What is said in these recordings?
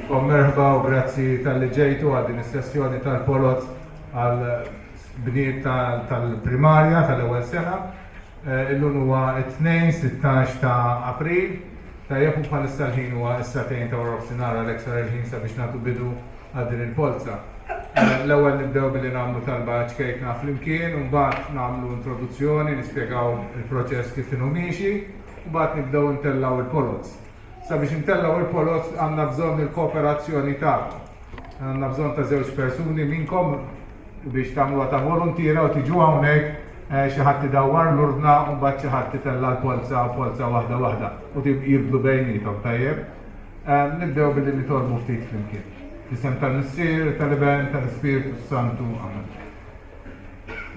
Kom merħba u grazzi tal-li ġejtu għal din is-sessjoni tal-polot għal bniet tal-primarja tal-ewwel sena. Illum huwa it-2-16 ta' April. Tajjeb u bħalissa l-ħin huwa s-satejn ta' wara sinara l-ekstra l-ħin sabiex nagħtu bidu għal din il-polza. L-ewwel nibdew billi nagħmlu talba ċkejkna flimkien u mbagħad nagħmlu introduzzjoni, nispjegaw il-proċess kif inhu miexi u mbagħad nibdew intellaw il-polots. Sabiex intellaw il-polots għandna bżonn il-kooperazzjoni tagħkom. Għandna bżonn ta' żewġ persuni minnkom biex tagħmluha ta' volontira u tiġu hawnhekk xi ħadd idawwar l-urdna u mbagħad xi ħadd itella l-polza waħda u jibdlu bejniethom tajjeb. Nibdew billi nitolbu ftit flimkien. Isem tal-Nissier, tal-Iben, tal-Ispiritu Santu, Amen.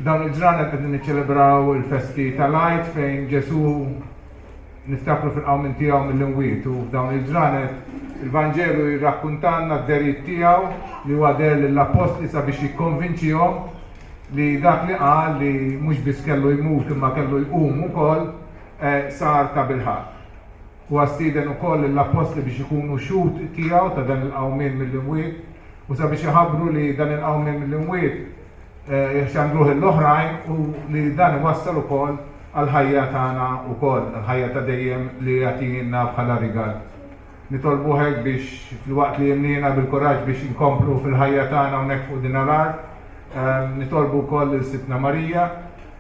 Dawn il-ġranet qegħdin niċċelebraw il-festi tal-Għid fejn Ġesu niftakru fil-qawmin tiegħu mill-imwiet u f'dawn il-ġranet il-Vanġelu jirrakkuntanna d-derijiet tiegħu li huwa der lill-Apostli sabiex jikkonvinċihom li dak li qal li mhux biss kellu jmut imma kellu jqum ukoll sar ta' bilħaq. U għastiden u koll l-apostli biex ikunu xut tijaw ta' dan il-qawmin mill-imwiet u sabiex jħabru li dan il-qawmin mill-imwiet jxandruħ l-oħrajn u li dan wassal u koll għal-ħajja tagħna u koll, għal-ħajja ta' dejjem li jagħtina bħala rigal. Nitolbu hekk biex fil-waqt li jemnina bil-koraġġ biex inkomplu fil-ħajja tagħna hawnhekk fuq din l-art, nitolbu koll il-Sitna Marija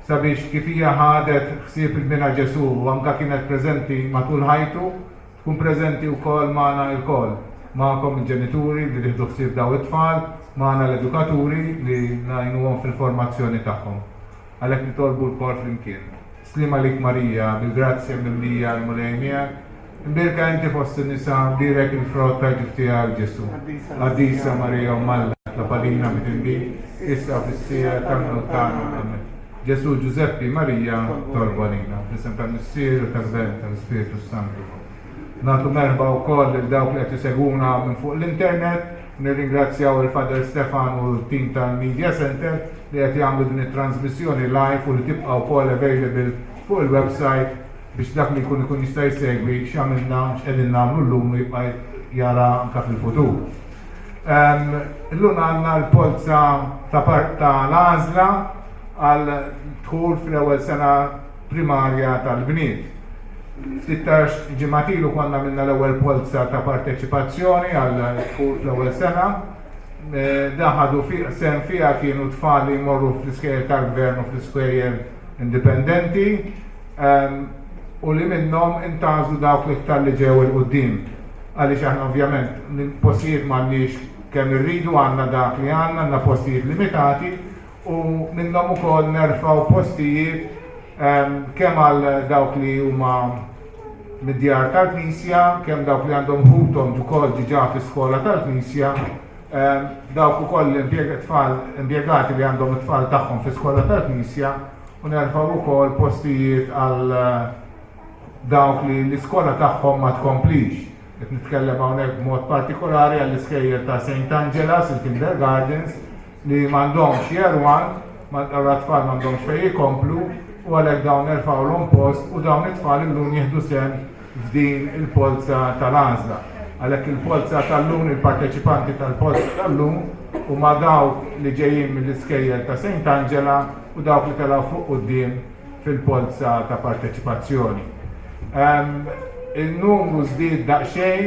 sabiex kif hija ħadet ħsieb il-bina Ġesu u anke kienet preżenti matul ħajtu, tkun preżenti wkoll magħna l-koll. Magħkom il-ġenituri li jieħdu ħsieb daw it-tfal, magħna l-edukaturi li ngħinuhom fil-formazzjoni tagħhom. Għalhekk nitolbu l-kol flimkien. Slima lik Marija, bil-grazzja mimlija l-mulejmija, imbirka inti fost in-nisa direk il-frott ta' ġiftija Ġesu. Għaddisa Marija u Malla, la palina mitinbi, issa fis-sija tal-mewt tagħna. Amen. Ġesu Giuseppi Marija Torbalina, fl-isem tal-Nissier tal-Ben tal-Spiritu Santu. Nagħtu merħba wkoll il dawk li qed iseguna minn fuq l-internet, nirringrazzjaw il-Father Stefan u l-tim tal-Media Center li qed jagħmlu din it-transmissjoni live u li tibqa' wkoll available fuq il-website biex dak li jkun jista' jsegwi x'għamilna x'qegħdin nagħmlu llum u jibqa' jara anke fil-futur. Illum għandna l-polza ta' l-għażla għal dħul fl-ewwel sena primarja tal-bniet. 16 ġimgħatilu konna minna l-ewwel polza ta' parteċipazzjoni għal dħul fl-ewwel sena. Daħadu sen fiha kienu tfal li jmorru fl-iskejjel tal-gvern u fl-iskejjel indipendenti u li minnhom intażu dawk l-iktar li ġew il-qudiem. Għaliex aħna ovvjament postijiet m'għandniex kemm irridu għandna dak li għandna postijiet limitati u minnhom ukoll nerfgħu postijiet kemm għal dawk li huma mid-djar tal-Knisja, kemm dawk li għandhom ħutom ukoll ġiġa fis-skola tal-Knisja, dawk ukoll impjegati li għandhom it-tfal tagħhom fis-skola tal-Knisja u nerfgħu ukoll postijiet għal dawk li l-iskola tagħhom ma tkomplix. Qed nitkellem hawnhekk b'mod partikolari għall-iskejjel ta' St. Angela's, il-Kindergardens, li m'għandhomx jerwan, t-tfal m'għandhomx fejn jikomplu u għalhekk dawn nerfgħulhom post u dawn it-tfal illum jieħdu sehem f'din il-polza tal-għażla. Għalhekk il-polza tal-lum, il-parteċipanti tal-polza tal-lum huma dawk li ġejjin mill-iskejjel ta' St. Angela u dawk li telgħu fuq quddiem fil-polza ta' parteċipazzjoni. Il-numru żdied daqsxejn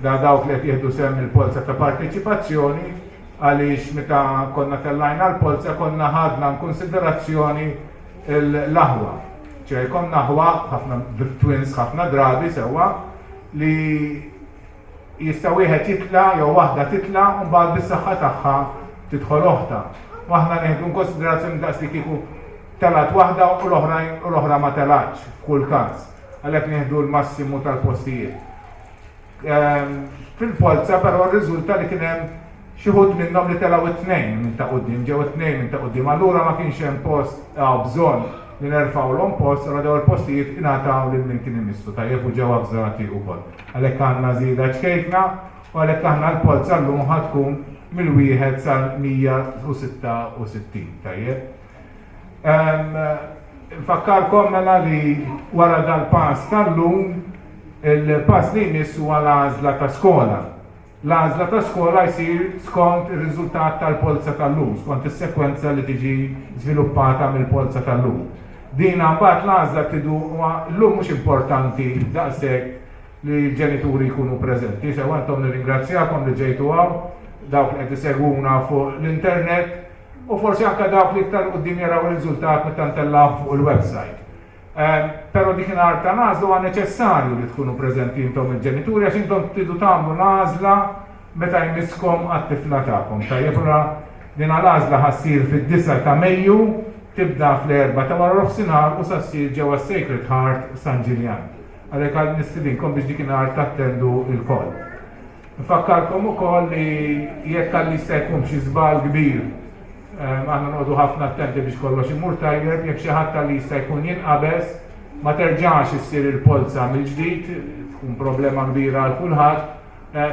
da dawk li qed jieħdu sehem il-polza ta' parteċipazzjoni għaliex meta konna tellajna l-polza konna ħadna konsiderazzjoni l-aħwa. ċej konna aħwa ħafna twins ħafna drabi sewwa li jista' wieħed jitla' jew waħda titla' u mbagħad bis-saħħa tagħha tidħol oħra. Waħna neħdu konsiderazzjoni daqs li kieku telat waħda u l-oħra ma telatx f'kull każ. Għalhekk neħdu l-massimu tal-postijiet. Fil-polza però r-riżulta li kien hemm xi ħud minnhom li telgħu it-tnejn minn ta' quddiem, ġew it-tnejn minn ta' quddiem. Allura ma kienx hemm post bżonn li nerfgħulhom post, allura dawn il-postijiet ingħataw lil min kien imissu tajjeb u ġew avżati wkoll. Għalhekk għandna żieda ċkejkna u għalhekk aħna l-polza llum ħadd tkun mill-1 sal-166 tajjeb. Nfakkarkom mela li wara dal-pass tal-lum il-pass li jmiss huwa l-għażla ta' skola. L-għażla ta' skola jsir skont ir-riżultat tal-polza tal-lum, skont is-sekwenza li tiġi żviluppata mill-polza tal-lum. Din mbagħad l-għażla tidu llum mhux importanti daqshekk li l-ġenituri jkunu preżenti. Sew għandhom nirringrazzjakom li ġejtu hawn, dawk li qed isegwuna fuq l-internet u forsi anke dawk li iktar quddiem jaraw ir-riżultat meta ntellgħu fuq il-website. Però dik ta' għażla huwa neċessarju li tkunu preżenti intom il-ġenituri għax intom tridu tagħmlu l-għażla meta jmisskom għat-tifla tagħkom. Tajjeb din l-għażla ħassir fid-9 ta' Mejju, tibda fl-4 ta' wara nofsinhar u ssir ġewwa Sacred Heart San Ġiljan. Għalhekk għal nistidinkom biex dik tattendu l-koll. Nfakkarkom ukoll li jekk għalli se jkun xi żball kbir aħna noqogħdu ħafna attenti biex kollox imur tajjeb, jekk xi ħadd li jista' jkun jinqabeż ma terġax issir il-polza mill-ġdid, tkun problema kbira għal kulħadd,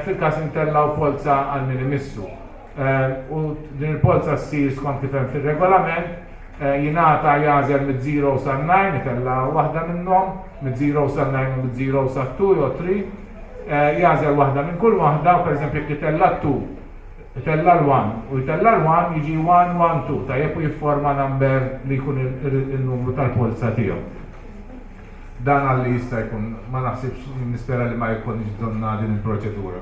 fil-każ intellgħu polza għal min imissu. U din il-polza ssir skont kif hemm fir-regolament, jingħata jażel mid-0 sa 9, itella waħda minnhom, mid-0 sa 9 u mid-0 sa 2 jew 3, jażel waħda minn kull waħda, pereżempju jekk itella 2. Itella l-1 u jitella l-1 jiġi 1-1-2 tajjeb u jifforma number li jkun il-numru tal-polza tiegħu. Dan għalli jista' jkun ma naħsibx nispera li ma jkunx donna din il-proċedura.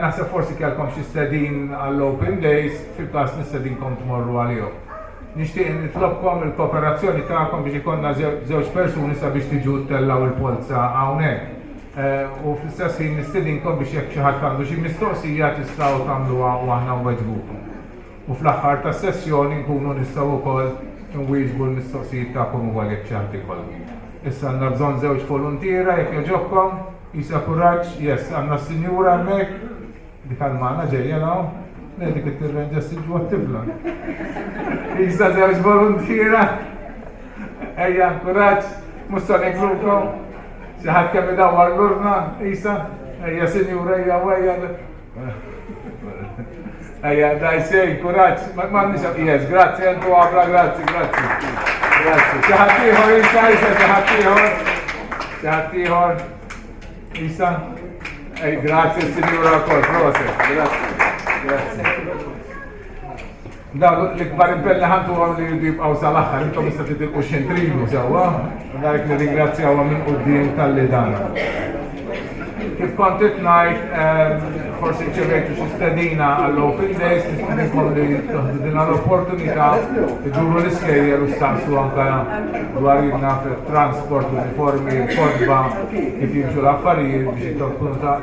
Naħseb forsi kellkom xi stedin għall-Open Days fil-każ nistedinkom tmorru għalihom. Nixtieq nitlobkom il-kooperazzjoni tagħkom biex ikollna żewġ persuni sabiex tiġu ttellaw il-polza hawnhekk. U fl-istess ħin nistedinkom biex jekk xi ħadd għandu xi mistoqsija tistgħu tagħmluha u aħna nweġbukom. U fl-aħħar tas-sessjoni nkunu nistgħu wkoll nwieġbu l-mistoqsijiet tagħkom ukoll jekk xi ħadd ikollhom. Issa għandna bżonn żewġ voluntiera jekk jogħġobkom, Isa Kuraġġ, yes, għandna s-sinjura hemmhekk, dik għall-magħna ġejja naw, dik it-tirrenġa siġu għat-tifla. Isa żewġ voluntiera, ejja Kuraġġ, mhux se niklukom. Xaħat kemm idawwar l-urna, Isa, ejja sinjura ejja wejja. Ejja dajsej, Kuraġġ, m'għandniex yes, grazzi entu għabra, grazzi. Xaħat ieħor Isa, xaħat ieħor. Isa, grazzi sinjura wkoll, proset, grazzi. Daw l-ikbar impelli ħantu għam li jibqaw jibqaw sal-axħar, intom issa titilqu xentrilu sewa, għalek li ringrazzjaw din tal-li dan. Kif kont ngħid, forsi ċevejtu xi stedina għall-Open Days, nistidinkom li toħdu din l-opportunità iduru l-iskejjer u staqsu anke dwarilna fit-transport, uniformi, kodba, kif jimxu l-affarijiet biex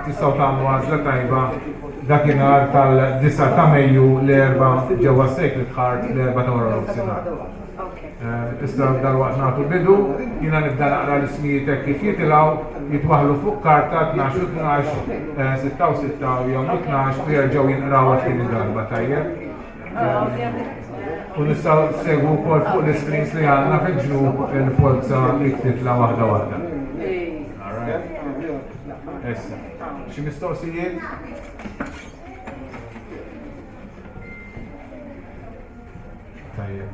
tistgħu tagħmlu għażla tajba dakinhar tal-9 ta' Mejju l-4 ġewwa Sacred Heart l-4 ta' wara nofsinhar. Issa dal-waqt nagħtu bidu, jiena nibda naqra l-ismijiet hekk kif jitilgħu jitwaħħlu fuq karta 12-12, 6-6 u jew 12 u jerġgħu jinqraw għat-tieni darba tajjeb. U nistgħu segwu wkoll fuq l-iscreens li għandna fil-ġnub il-polza li titla' waħda waħda. Issa, xi mistoqsijiet? Tajjeb.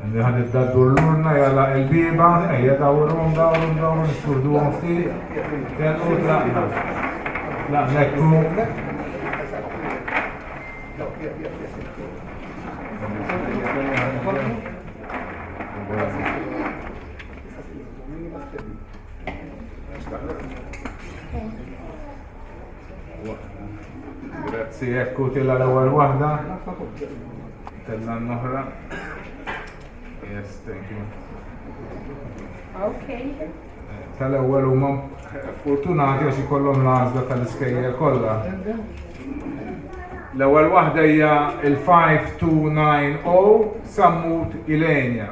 Għandi ħad id-daddu l-urna jalla il-biba, ejja dawrum, nisturduhom ftit. Kellu tlaqna. Tlaqnekku. Grazzi, ekku tilla l-ewwel waħda. Tella n-oħra. Yes, thank you. Okay. Tal-ewwel huma fortunati għax ikollhom l-għażla tal-iskejjel kollha. L-ewwel waħda hija il-5290 Sammut Ilenja.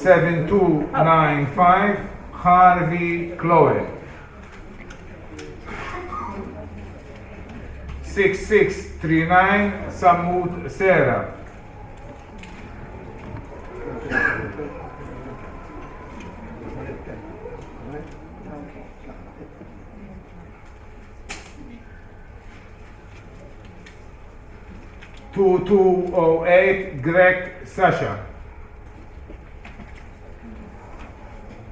7295 Harvey Chloe. 6639 Sammut Sera. Two 208 Greg Sasha.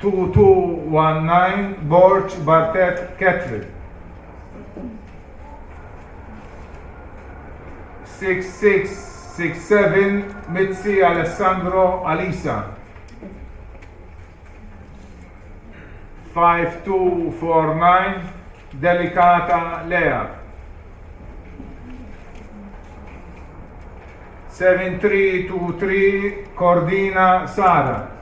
2219 Borch Bartet Ketrit. 6667 Mitzi Alessandro Alisa. 5249 Delicata Lea. 7323 Cordina Sara.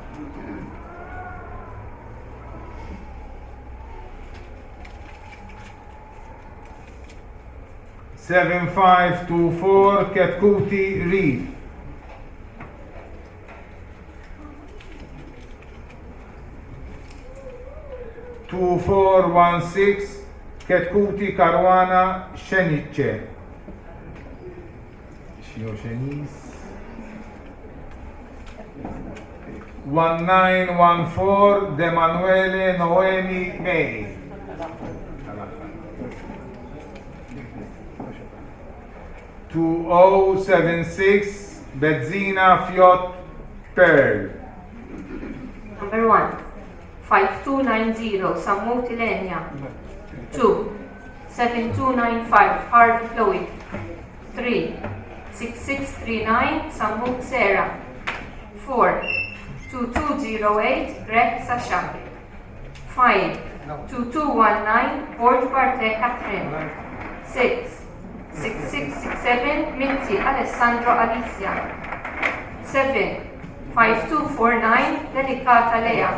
7524 Ketkuti Reef. 2416 Ketkuti Karwana Shenice. 1914 De Manuele Noemi May. 2076 Benzina Fiat Pearl. Number 1, 5290 Sammu Tilenia. 2, 7295 Harvey Floyd. 3, 6639 Sammu Sarah. 4, 2208 Greg Sasha. 5, 2219 Borge Bartet Catherine. 6, 6667 Mitzi Alessandro Alicia. 7, 5249 Delicata Lea.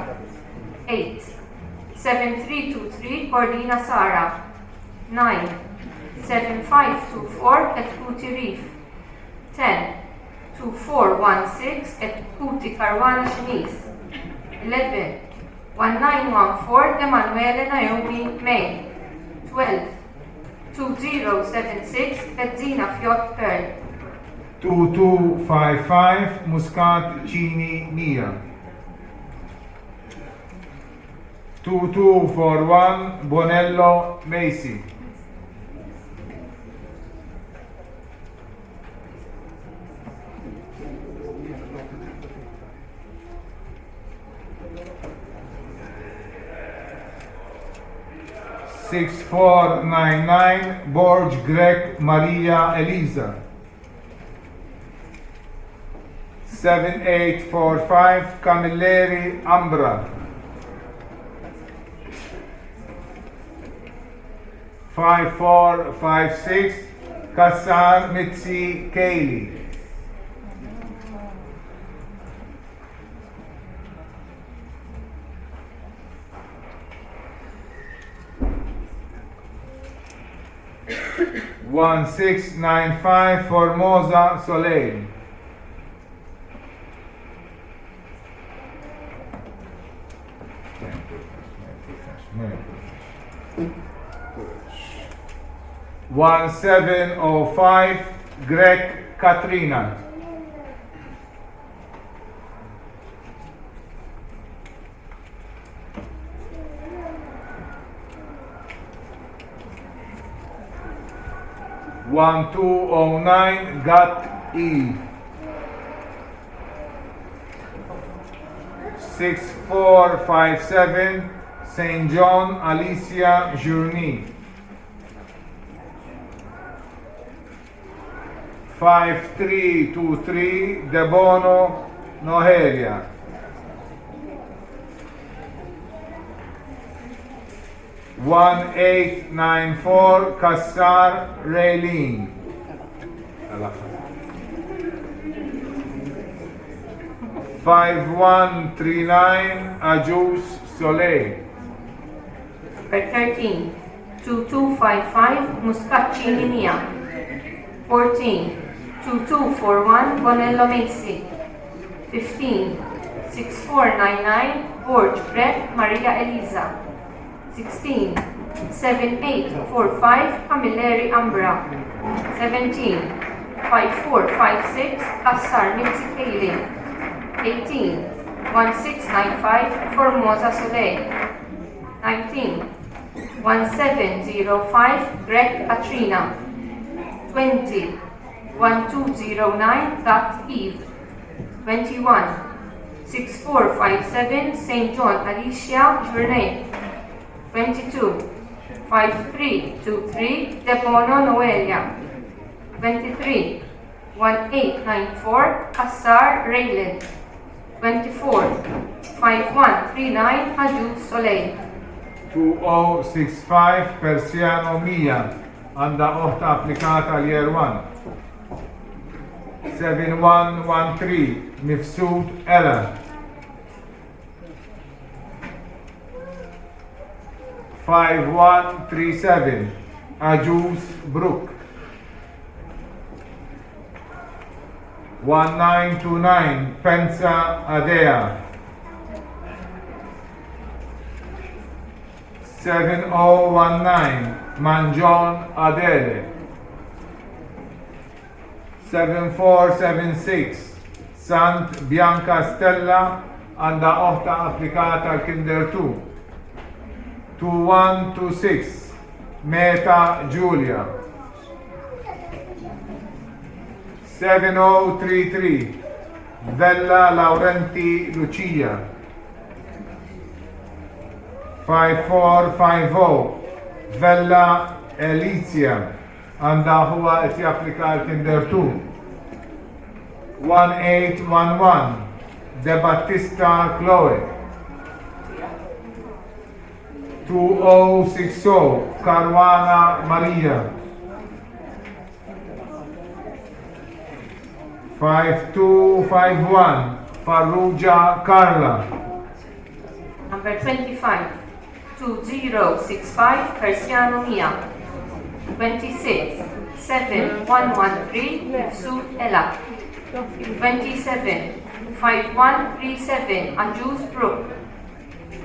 8, 7323 Cordina Sara. 9, 7524 Ketkuti Reef. 10, 2416 Ketkuti Karwana Shanice. 11, 1914 De Manuele Naomi May. 12, 2076 Benzina Fiat Pearl. 2255 Muscat Chini Nia. 2241 Bonello Macy. 6499 Borge Greg Maria Elisa. 7845 Camilleri Ambra. 5456 Kassar Mitzi Kaylee. 1695 Formosa Soleil. 1705 Greg Katrina. 1209 Got Eve. 6457 St. John Alicia Journey. 5323 De Bono Nohelia. 1894 Kassar Raylene. 5139 Ajus Soleil. Number 13, 2255 Muscacini Mia. 14, 2241 Bonello Macy. 15, 6499 Borge Brett Maria Elisa. 16, 7845 Camilleri Ambra. 17, 5456 Kassar Mitzi Kaylin. 18, 1695 Formosa Soleil. 19, 1705 Greg Katrina. 20, 1209 Got Eve. 21, 6457 St. John Alicia Journey. 22 5323 Depono Noelia. 23 1894 Assar Raylan. 24 5139 Hajuz Soleil. 2065 Persiano Mia għanda oħta applikata l-Year 1. 7113 Mifsud Ella. 5137 Ajuz Brook. 1929 Pensa Adea. 7019 Manjon Adele. 7476 Sant Bianca Stella għanda oħta applikata l-Kinder 2. 2126 Meta Giulia. 7033 Vella Laurenti Lucia. 5450 Vella Elizia għanda huwa qed japplika l-Kinder 2. 1811 De Battista Chloe. 2060 Caruana Maria. 5251 Farrugia Carla. Number 25 2065 Persiano Mia. 26 7113 Mifsud Ella. 27 5137 Ajuz Brook.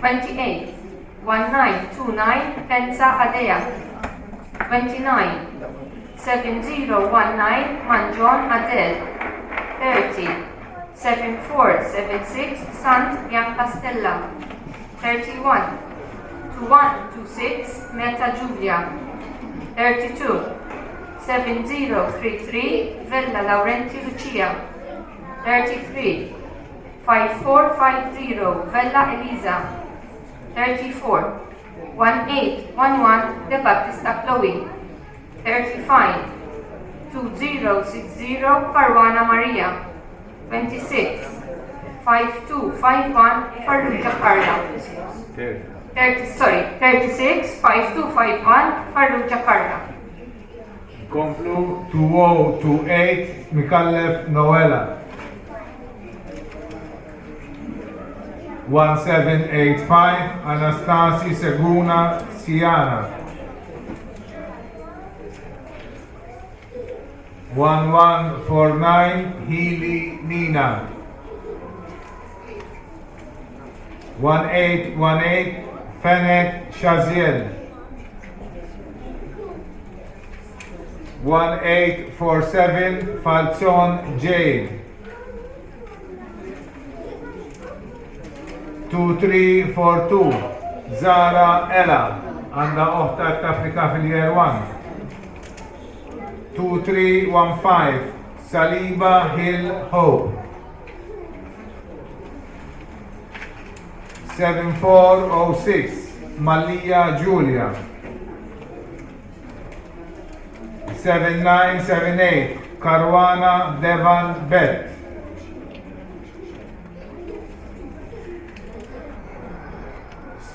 28 1929 Pensa Adea. 29 7019 Manjon Adel. 30 7476 Sant Bianca Stella. 31 2126 Meta Giulia. 32 7033 Vella Laurenti Lucia. 33 5450 Vella Elisa. 34 1811 De Battista Chloe. 35 2060 Caruana Maria. 26 5251 Farrugia Carla. 36 5251 Farrugia Carla. Komplu 2028 Mikallef Noela. 1785 Anastasi Seguna Siana. 1149 Healy Nina. 1818 Fenet Shaziel. 1847 Falzon Jade. 2342 Zara Ella għanda oħta t-applika fil-Year 1. 2315 Saliba Hill Hope. 7406 Malia Julia. 7978 Caruana Devan Bet.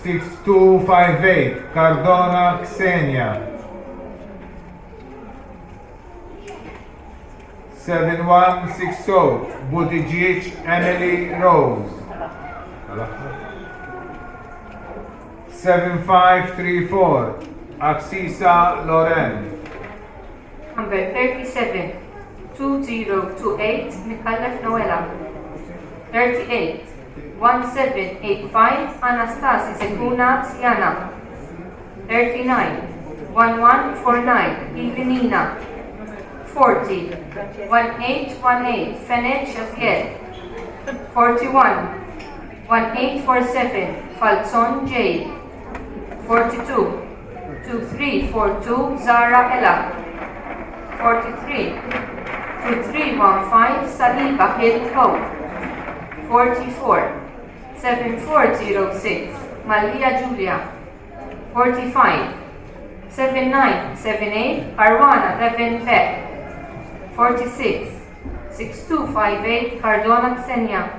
6258 Cardona Xenia. 7160 Buttigieg Emily Rose. 7534 Axisa Loren. Number 37 2028 Mikallef Noela. 38 1785 Anastasi Seguna Siana. 39 1149 Evenina. 40 1818 Fenet Shaziel. 41 1847 Falzon Jade. 42 2342 Zara Ella. 43 2315 Saliba Hill Hope. 44, 7406, Malia Julia. 45, 7978, Caruana Devin Beck. 46, 6258, Cardona Ksenia.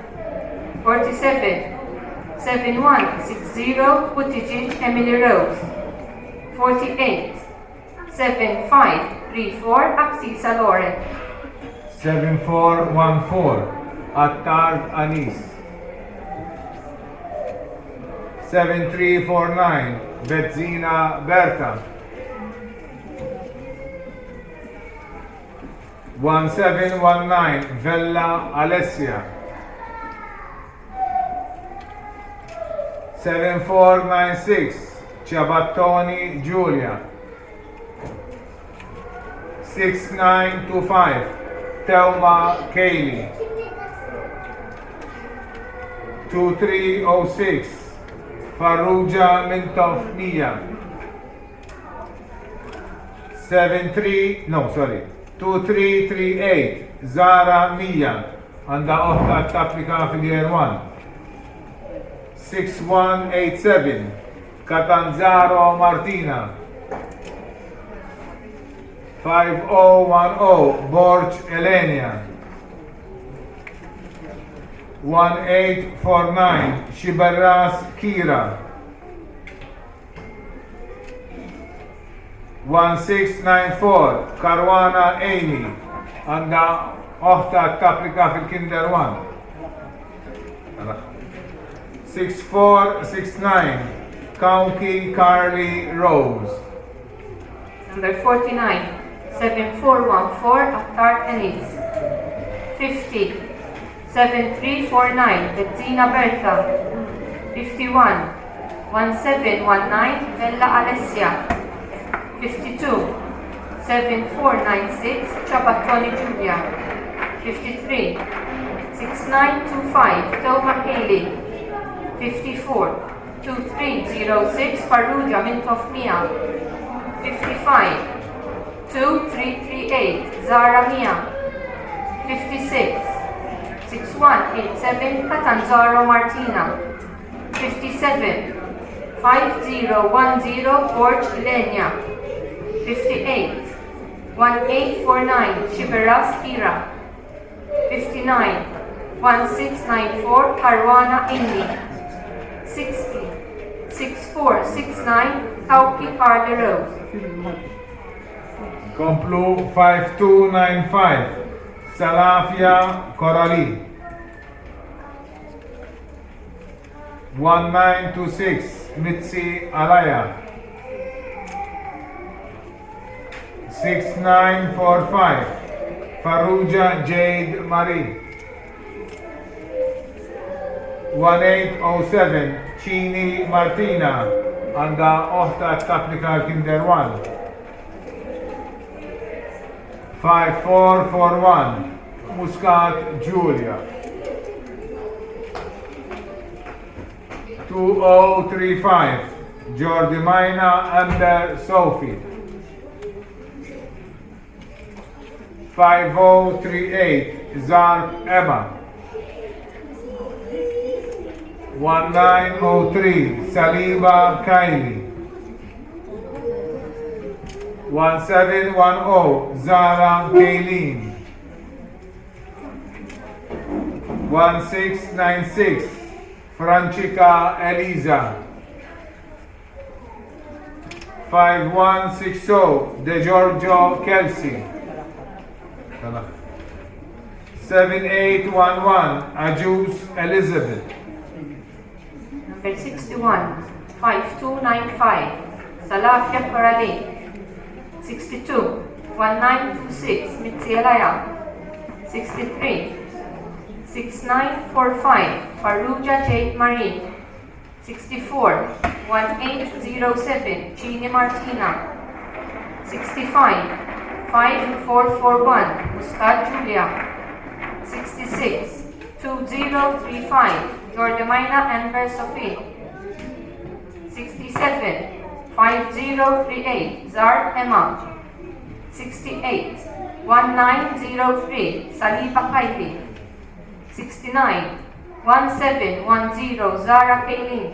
47, 7160, Buttigieg Emily Rose. 48, 7534, Axisa Lauren. 7414 Attard Anis. 7349 Bezzina Berta. 1719 Vella Alessia. 7496 Ciabattoni Giulia. 6925 Thelma Kaylee. 2306 Farrugia Mintoff Mia. 2338 Zara Mia għanda oħta tapplika fil-year 1. 6187 Catanzaro Martina. 5010 Borch Elenia. 1849 Shibarras Kira. 1694 Caruana Amy għanda oħta tapplika fil-Kinder 1. 6469 County Carly Rose. Number 49, 7414, Attar Enis. 50, 7349, Bezzina Berta. 51, 1719, Bella Alessia. 52, 7496, Ciabattoni Giulia. 53, 6925, Thelma Kaylee. 54, 2306, Farrugia Mintoff Mia. 55, 2338, Zara Mia. 56, 6187, Catanzaro Martina. 57, 5010, Borch Lenya. 58, 1849, Shiberas Kira. 59, 1694, Caruana Amy. 60, 6469, Tauki Carly Rose. Komplu 5295 Salafia Corali. 1926 Mitzi Alaya. 6945 Farrugia Jade Marie. 1807 Chini Martina għanda oħta tapplika Kinder 1. 5441 Muscat Julia. 2035 Jordi Maina Amber Sophie. 5038 Zarb Emma. 1903 Saliba Kylie. 1710 Zara Kayleen. 1696 Francica Eliza. 5160 De Giorgio Kelsey. 7811 Ajus Elizabeth. Number 61, 5295, Salafia Corali. 62, 1926, Mitzi Alaya. 63, 6945, Farrugia Jade Marie. 64, 1807, Chini Martina. 65, 5441, Muscat Julia. 66, 2035, Jordimaina Amber Sophie. 67, 5038, Zar Emma. 68, 1903, Saliba Kaiti. 69, 1710 Zara Kaylin.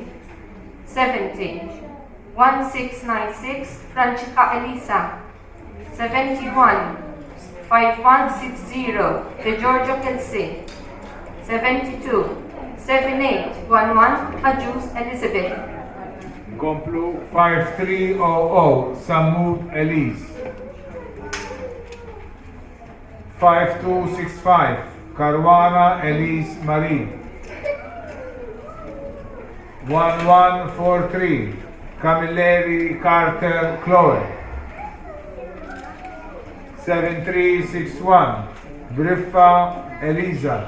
70. 1696 Francesca Elisa. 71. 5160 De Giorgio Kelsey. 72. 7811 Ajus Elizabeth. Komplu 5300 Samud Elise. 5265 Caruana Elise Marie. 1143 Camilleri Carter Chloe. 7361 Briffa Eliza.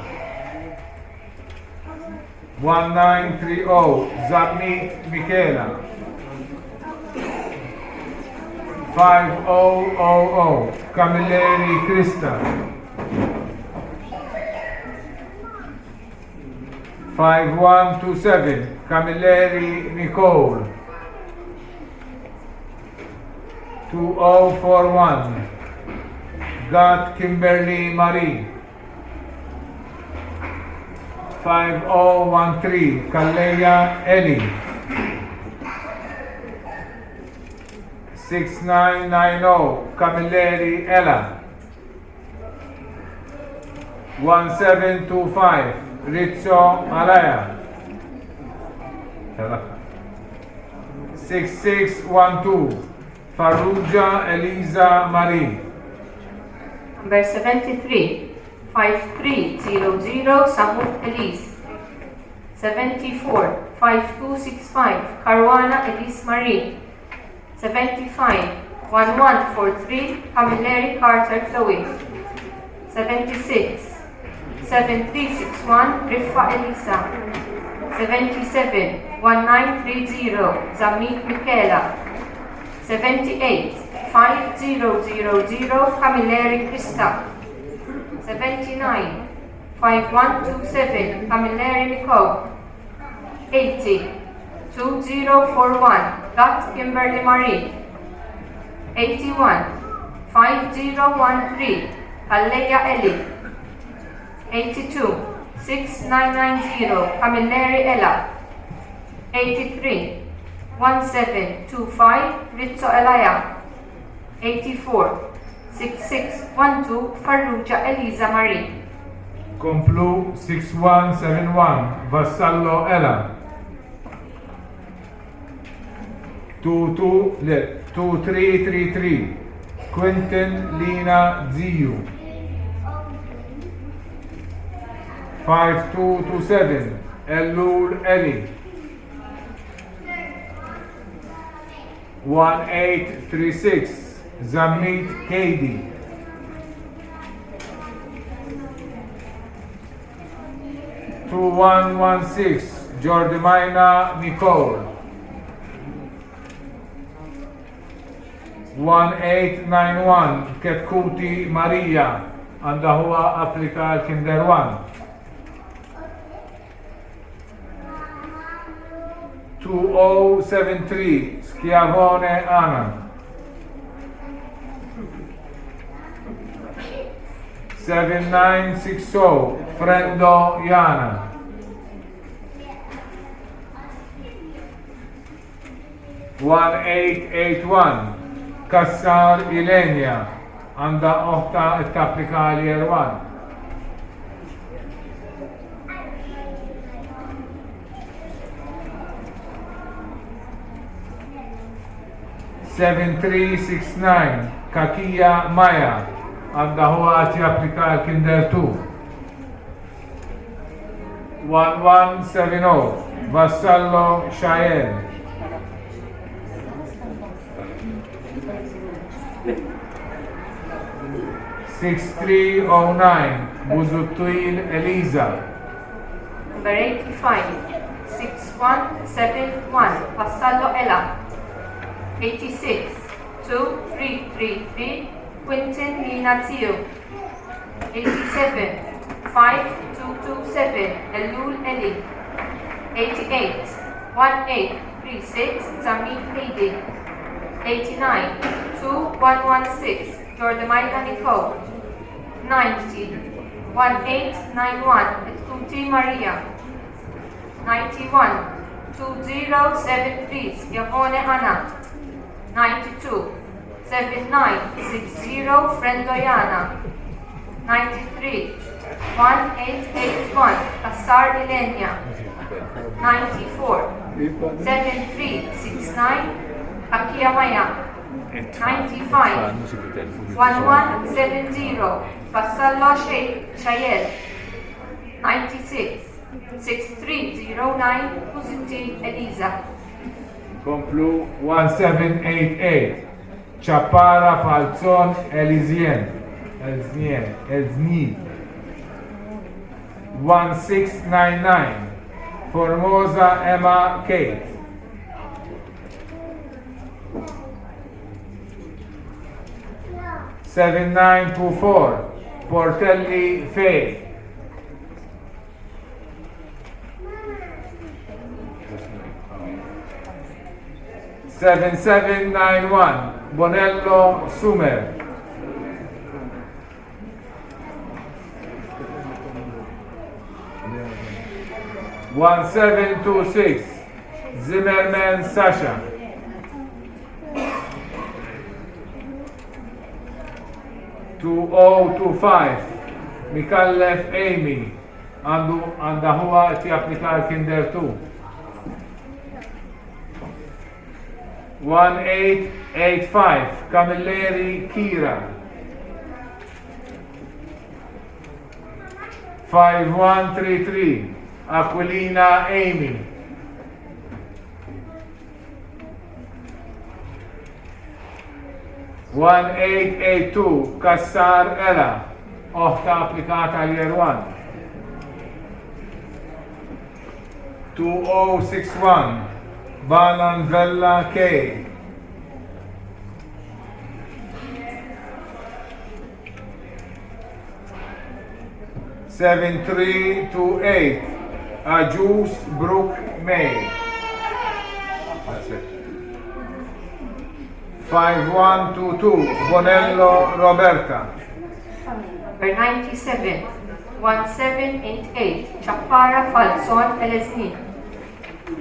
1930 Zamit Michela. 5000 Camilleri Krista. 5127 Camilleri Nicole. 2041 Got Kimberly Marie. 5013 Kaleya Ellie. 6990 Camilleri Ella. 1725 Rizzo Alaya. 6612 Farrugia Eliza Marie. Number 73. 5300 Samut Elise. 74. 5265 Caruana Elise Marie. 75. 1143 Camilleri Carter Chloe. 76. 7361 Riffa Elisa. 77. 1930 Zamit Michela. 78. 5000 Camilleri Krista. 79. 5127 Camilleri Nicole. 80. 2041 Got Kimberly Marie. 81. 5013 Kaleya Ellie. 82. 6990 Camilleri Ella. 83. 1725 Rizzo Elia. 84. 6612 Farrugia Eliza Marie. Komplu 6171 Vassallo Ella. 2333 Quentin Lina Ziu. 5227 Elul Eli. 1836 Zamit Kaidi. 2116 Jordimina Nicole. 1891 Ketkuti Maria għanda huwa applika l-Kinder 1. 2073 Schiavone Anna. 7960 Frendo Jana. 1881 Kassar Ilenia għanda oħta t-applika l-Jerwan. 7369 Kakia Maya għanda huwa għati applika l-Kinder 2. 1170 Vassallo Xajen. 6309 Buzuttuil Eliza. Number 85. 6171 Vassallo Ella. 86. 2333 Quintin Linazio. 87. 5227 Elul Eli. 88. 1836 Zamit Heidi. 89. 2116 Jordimina Nicole. 90. 1891 Etkuti Maria. 91 2073 Schiavone Anna. 92 7960 Frendoiana. 93 1881 Kassar Ilenia. 94 7369 Akiyamaya. 95 1170 Vassallo Shayel. 96 6309 Kuzinti Eliza. Komplu 1788 Chapara Falzon Elizien. 1699 Formosa Emma Kate. 7924 Portelli Faye. 7791 Bonello Sumer. 1726 Zimmerman Sasha. 2025 Mikallef Amy. Għanda huwa t-japplika l-Kinder 2. 1885 Camilleri Kira. 5133 Aquilina Amy. 1882 Kassar Ella. Oħta applikata l-Year 1. 2061 Balan Vella K. 7328 Ajus Brook May. 5122 Bonello Roberta. Number 97 1788 Chappara Falzon Elesni.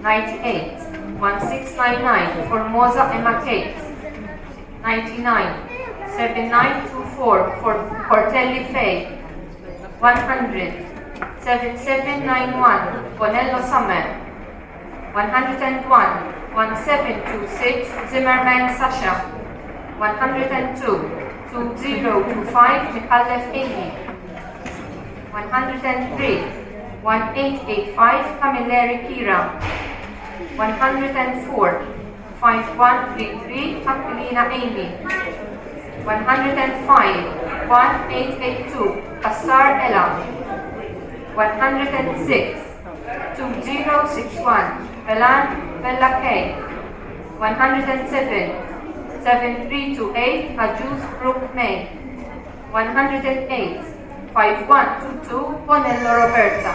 98 1699 Formosa Emma Kate. 99 7924 Portelli Faye. 100 7791 Bonello Summer. 101 1726 Zimmerman Sasha. 102 2025 Mikallef Amy. 103 1885 Camilleri Kira. 104 5133 Aquilina Amy. 105 1882 Kassar Ella. 106 2061 Belan Bella K. 107 7328 Ajus Brook May. 108 5122 Bonello Roberta.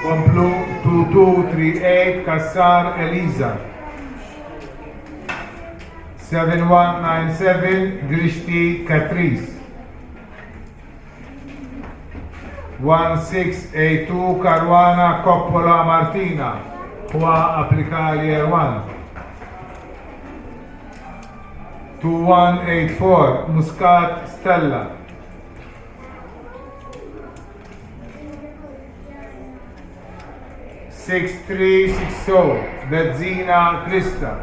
Komplu 2238 Kassar Eliza. 7197 Grishti Catrice. 1682 Caruana Coppola Martina. Huwa applikali Year 1. 2184 Muscat Stella. 6360 Bezzina Krista.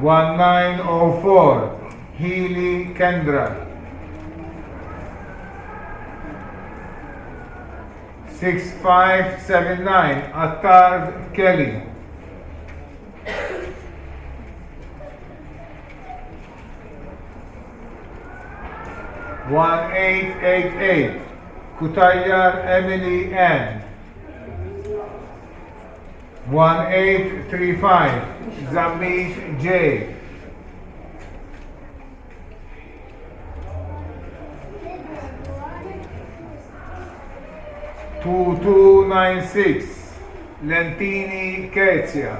1904 Healy Kendra. 6579 Attard Kelly. 1888 Kutayar Emily Ann. 1835 Zamish J. 2296 Lentini Kezia.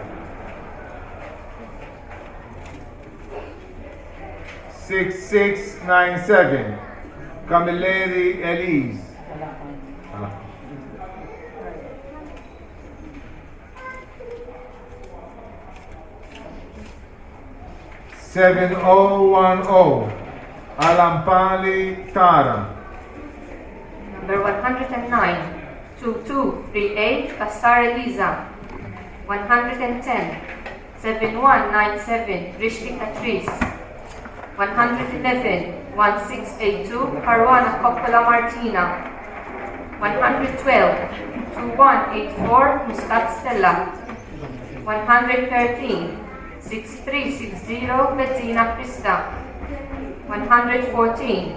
6697 Camilleri Elise. 7010 Alampali Tara. Number 109, 2238, Kassar Eliza. 110, 7197, Rishti Catrice. 111, 1682, Caruana Coppola Martina. 112, 2184, Muscat Stella. 113, 6360, Bettina Krista. 114,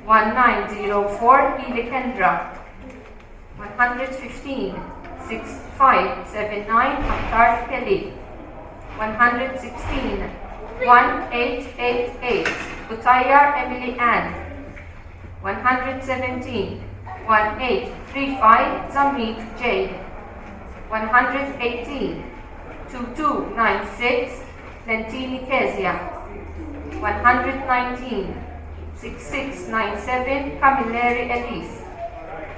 1904, Healy Kendra. 115, 6579, Akhtar Kelly. 116, 1888, Utayar Emily Ann. 117, 1835, Zamit J. 118, 2296, Lentini Kezia. 119, 6697, Camilleri Elise.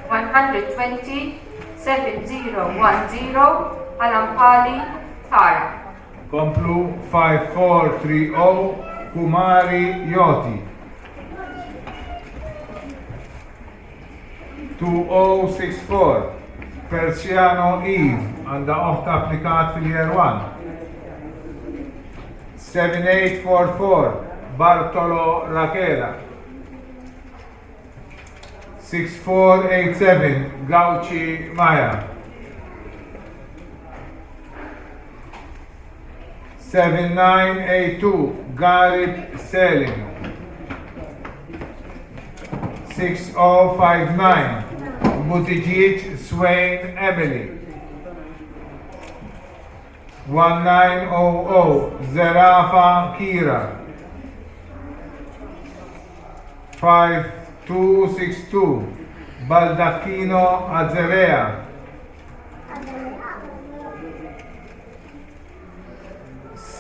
120, 7010, Alampali Tara. Komplu 5430 Kumari Yoti. 2064 Persiano Eve għanda oħta applikat fil-year 1. 7844 Bartolo Rakela. 6487 Gauchi Maya. 7982 Garib Selim. 6059 Buttigieg Swain Emily. 1900 Zerafa Kira. 5262 Baldacchino Azerea.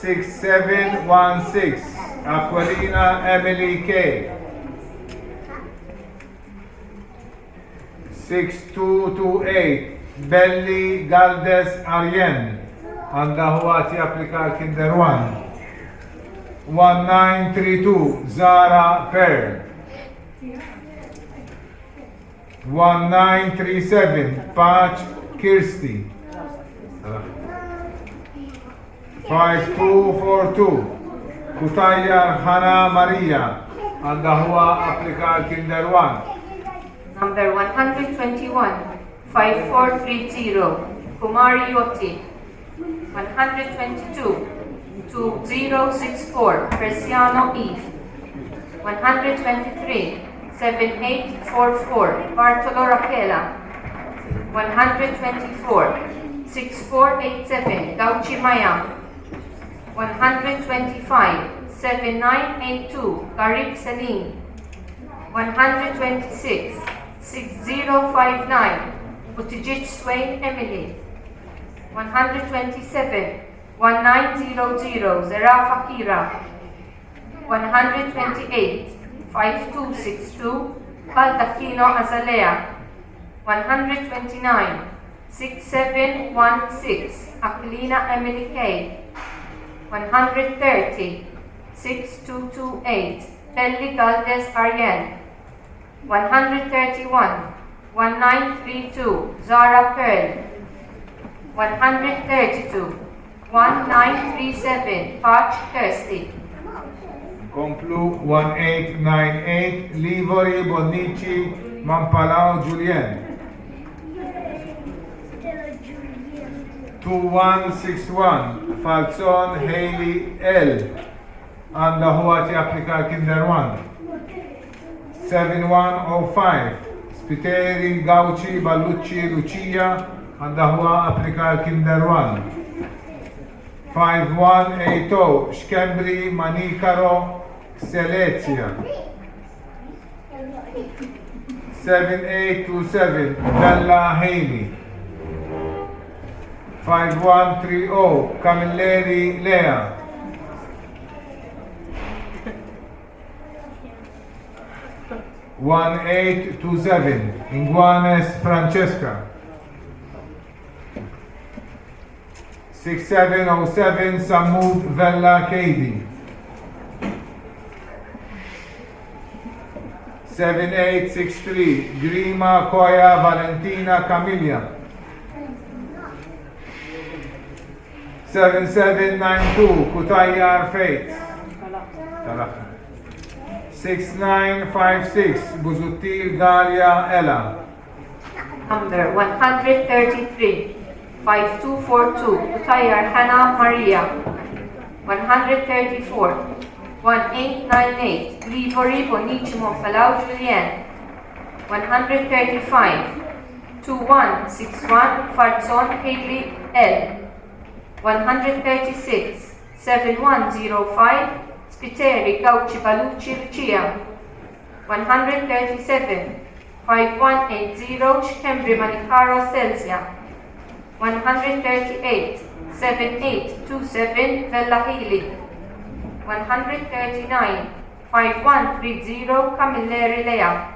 6716 Aquilina Emily K. 6228 Belli Galdes Arjen għanda huwati applika Kinder 1. 1932 Zara Pearl. 1937 Patch Kirsty. 5242 Kutayar Hana Maria għanda huwa applika Kinder 1. Number 121, 5430, Kumari Yoti. 122, 2064, Persiano Eve. 123, 7844, Bartolo Rakela. 124, 6487, Gauchi Maya. 125, 7982, Garib Salim. 126, 6059, Buttigieg Swain Emily. 127, 1900, Zerafa Kira. 128, 5262, Baldacchino Azalea. 129, 6716, Aquilina Emily K. 130, 6228, Belli Galdes Arjen. 131, 1932, Zara Pearl. 132, 1937, Patch Kirsty. Komplu 1898 Livori Bonnici Mampalao Julien. 2161 Falzon Haley L. għanda huwati applika Kinder 1. 7105 Spiteri Gauci Ballucci Lucia għanda huwa applika Kinder 1. 5180 Xkembri Manikaro Selezia. 7827 Bella Haley. 5130 Camilleri Lea. 1827 Iguanes Francesca. 6707 Samud Vella Katie. 7863 Grima Koya Valentina Camilla. 7792 Kutayar Faith. 6956 Buzutil Galia Ella. Number 133, 5242, Kutayar Hannah Maria. 134, 1898, Grigori Bonissimo Falau Julien. 135, 2161, Farzon Haley L. 136, 7105, Spiteri Gauci Balucci Lucia. 137, 5180, Shkembri Manicaro Celsia. 138, 7827, Vella Healy. 139, 5130, Camilleri Lea.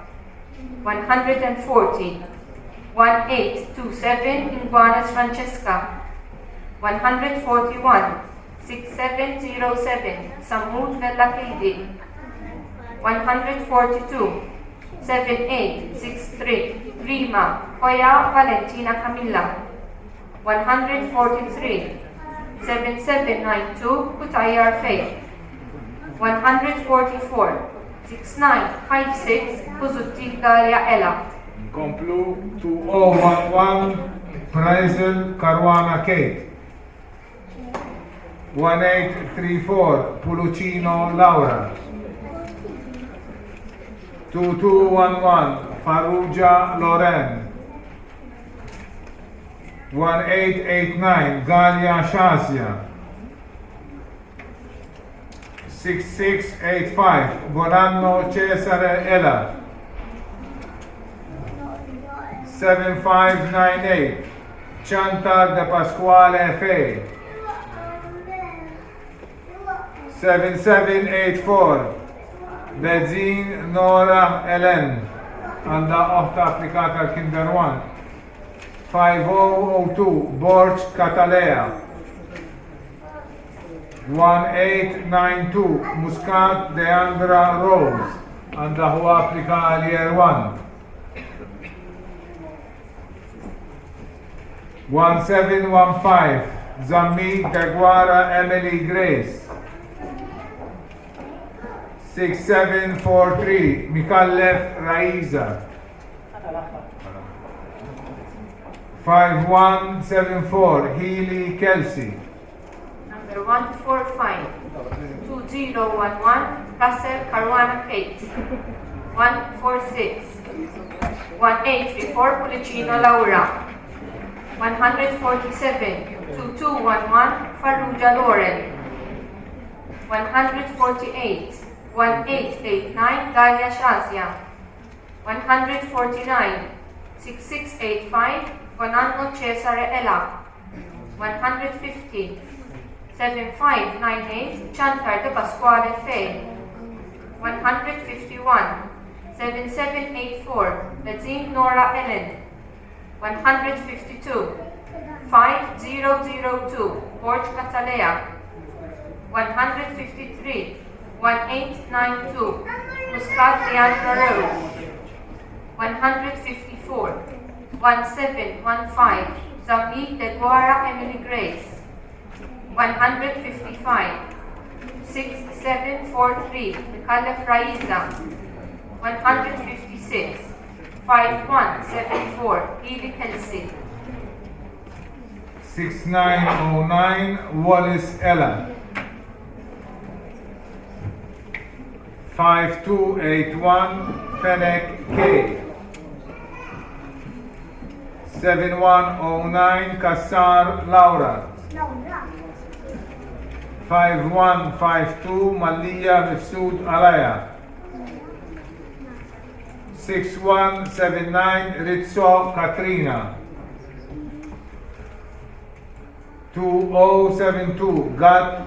140, 1827, Iguanas Francesca. 141, 6707, Samud Vella Healy. 142, 7863, Rima, Koya Valentina Camilla. 143, 7792, Kutayar Faith. 144, 6956, Buzutil Galia Ella. Komplu 2011 Prazel Caruana Kate. 1834 Pulucino Laura. 2211 Faruja Loren. 1889 Galia Shazia. 6685 Bonanno Cesare Ella. 7598 Chantal de Pasquale Fay. 7784 Benzin Nora Ellen għanda oħta applikata l-Kinder 1. 5002 Borch Catalea. 1892 Muscat Deandra Rose għanda huwa applika għal-Year 1. 1715 Zammi Deguara Emily Grace. 6743 Mikallef Raiza. 5174 Healy Kelsey. Number 145, 2011, Russell Caruana Kate. 146, 1834, Pulicino Laura. 147, 2211, Farrugia Lauren. 148, 1889, Galia Shazia. 149, 6685, Bonanno Cesare Ella. 150, 7598, Chantar de Pasquale Fay. 151, 7784, Benzin Nora Ellen. 152, 5002, Borch Catalea. 153, 1892, Muscat Leandra Rose. 154, 1715, Zambi Deguara Emily Grace. 155, 6743, Mikallef Raiza. 156, 5174, Healy Kelsey. 6909 Wallace Ella. 5281 Fennec K. 7109 Kassar Laura. 5152 Malia Mifsud Alaya. 6179 Rizzo Katrina. 2072 Gat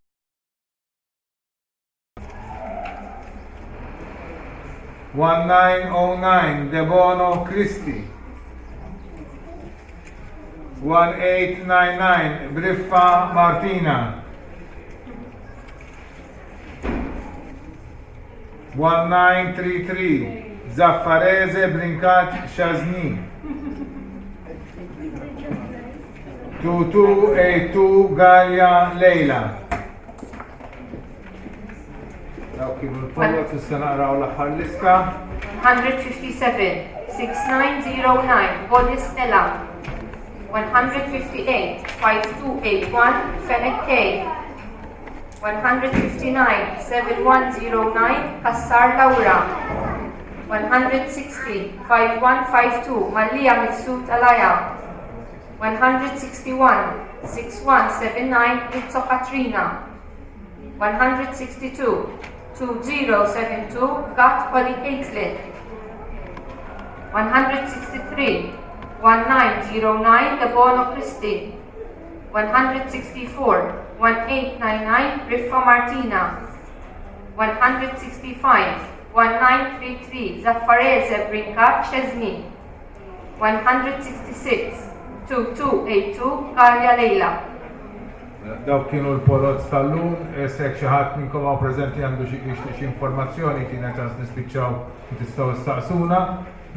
1909 Debono Cristi. 1899 Briffa Martina. 1933 Zaffarese Brincat Shazni. 2282 Galia Leila. Daw kienu l-polot issa naqraw l-aħħar lista. 157, 6909, Bodis Stella. 158, 5281, Fennec K. 159, 7109, Kassar Laura. 160, 5152, Malia Mitsut Alaya. 161, 6179, Rizzo Katrina. 162, 2072, Gat Polly Caitlin. 163, 1909, Debono Christi. 164, 1899, Riffa Martina. 165, 1933, Zaffarese Brincat Chesney. 166, 2282, Galia Leila. Daw kienu l-polot tal-lum, sekk xi ħadd minnkom hawn preżenti għandu xi informazzjoni tina ċans nispiċċaw u tistgħu staqsuna.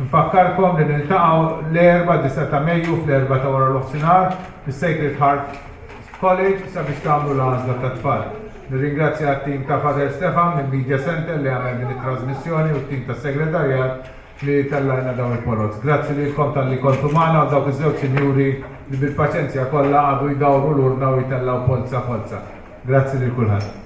Nfakkarkom li niltaqgħu l-4 9 ta' Mejju fl-4 ta' wara l-offsinar fis-Sacred Heart College sabiex tagħmlu l-għażla tat-tfal. Nirringrazzja t-tim ta' Father Stefan mill-Media Center li għamel din it-trasmissjoni u t-tim tas-segretarjat li tellajna dawn il-polot. Grazzi li l-kom tal-li kontu maħna u dawk iż-żewġ sinjuri li bil-paċenzja kollha għadu jdawru l-urna u jtellaw polza. Grazzi li kulħadd.